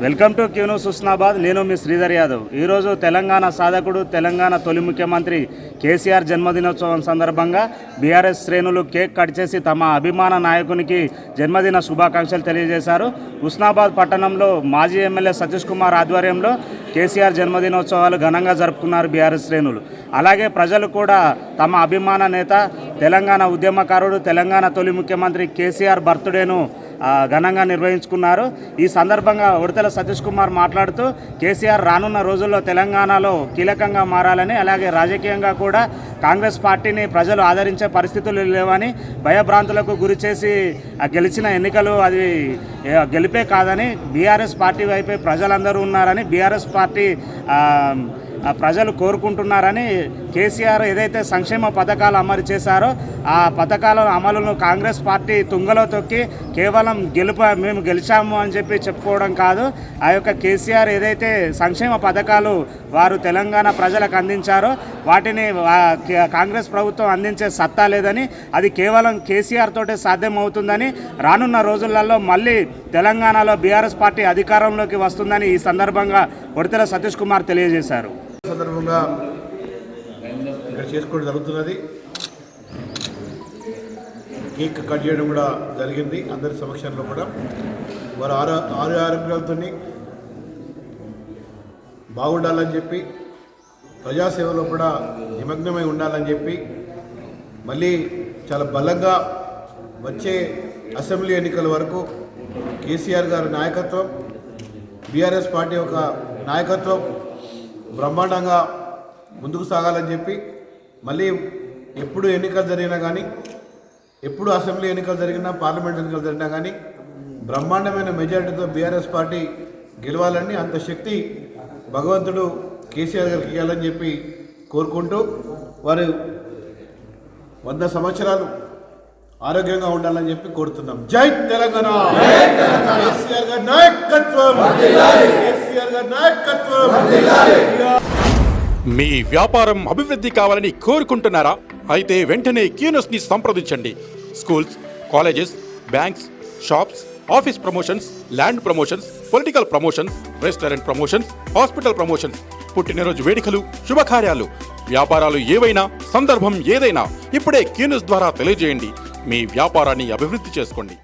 Welcome to Q news Husnabad. నేను మీ శ్రీధర్ యాదవ్. ఈరోజు తెలంగాణ సాధకుడు, తెలంగాణ తొలి ముఖ్యమంత్రి కేసీఆర్ జన్మదినోత్సవం సందర్భంగా బీఆర్ఎస్ శ్రేణులు కేక్ కట్ చేసి తమ అభిమాన నాయకునికి జన్మదిన శుభాకాంక్షలు తెలియజేశారు. హుస్నాబాద్ పట్టణంలో మాజీ ఎమ్మెల్యే సతీష్ కుమార్ ఆధ్వర్యంలో కేసీఆర్ జన్మదినోత్సవాలు ఘనంగా జరుపుకున్నారు బీఆర్ఎస్ శ్రేణులు. అలాగే ప్రజలు కూడా తమ అభిమాన నేత, తెలంగాణ ఉద్యమకారుడు, తెలంగాణ తొలి ముఖ్యమంత్రి కేసీఆర్ బర్త్డేను ఘనంగా నిర్వహించుకున్నారు. ఈ సందర్భంగా ఉడతల సతీష్ కుమార్ మాట్లాడుతూ కేసీఆర్ రానున్న రోజుల్లో తెలంగాణలో కీలకంగా మారాలని, అలాగే రాజకీయంగా కూడా కాంగ్రెస్ పార్టీని ప్రజలు ఆదరించే పరిస్థితులు లేవని, భయభ్రాంతులకు గురి చేసి గెలిచిన ఎన్నికలు అది గెలిపే కాదని, బీఆర్ఎస్ పార్టీ వైపే ప్రజలందరూ ఉన్నారని, బీఆర్ఎస్ పార్టీ ప్రజలు కోరుకుంటున్నారని, కేసీఆర్ ఏదైతే సంక్షేమ పథకాలు అమలు చేశారో ఆ పథకాల అమలును కాంగ్రెస్ పార్టీ తుంగలో తొక్కి కేవలం మేము గెలిచాము అని చెప్పి చెప్పుకోవడం కాదు, ఆ యొక్క కేసీఆర్ ఏదైతే సంక్షేమ పథకాలు వారు తెలంగాణ ప్రజలకు అందించారో వాటిని కాంగ్రెస్ ప్రభుత్వం అందించే సత్తా లేదని, అది కేవలం కేసీఆర్ తోటే సాధ్యమవుతుందని, రానున్న రోజులలో మళ్ళీ తెలంగాణలో బీఆర్ఎస్ పార్టీ అధికారంలోకి వస్తుందని ఈ సందర్భంగా ఉడతల సతీష్ కుమార్ తెలియజేశారు. సందర్భంగా ఇక్కడ చేసుకోవడం జరుగుతున్నది. కేక్ కట్ చేయడం కూడా జరిగింది అందరి సమక్షంలో కూడా. వారు ఆరోగ్యాలతో బాగుండాలని చెప్పి, ప్రజాసేవలో కూడా నిమగ్నమై ఉండాలని చెప్పి, మళ్ళీ చాలా బలంగా వచ్చే అసెంబ్లీ ఎన్నికల వరకు కేసీఆర్ గారి నాయకత్వం, బీఆర్ఎస్ పార్టీ యొక్క నాయకత్వం బ్రహ్మాండంగా ముందుకు సాగాలని చెప్పి, మళ్ళీ ఎప్పుడు ఎన్నికలు జరిగినా కానీ, ఎప్పుడు అసెంబ్లీ ఎన్నికలు జరిగినా, పార్లమెంట్ ఎన్నికలు జరిగినా కానీ బ్రహ్మాండమైన మెజారిటీతో బీఆర్ఎస్ పార్టీ గెలవాలని, అంత శక్తి భగవంతుడు కేసీఆర్ గారికి ఇవ్వాలని చెప్పి కోరుకుంటూ, వారు 100 సంవత్సరాలు ఆరోగ్యంగా ఉండాలని చెప్పి కోరుతున్నాం. జై తెలంగాణ! కేసీఆర్ గారి నాయకత్వం! కేసీఆర్ గారి నాయకత్వం! మీ వ్యాపారం అభివృద్ధి కావాలని కోరుకుంటున్నారా? అయితే వెంటనే క్యూ న్యూస్ ని సంప్రదించండి. Schools, colleges, banks, shops, office promotions, land promotions, political promotions, restaurant promotions, hospital promotions, పుట్టినరోజు వేడుకలు, శుభకార్యాలు, వ్యాపారాలు ఏవైనా, సందర్భం ఏదైనా ఇప్పుడే క్యూ న్యూస్ ద్వారా తెలియజేయండి. మీ వ్యాపారాన్ని అభివృద్ధి చేసుకోండి.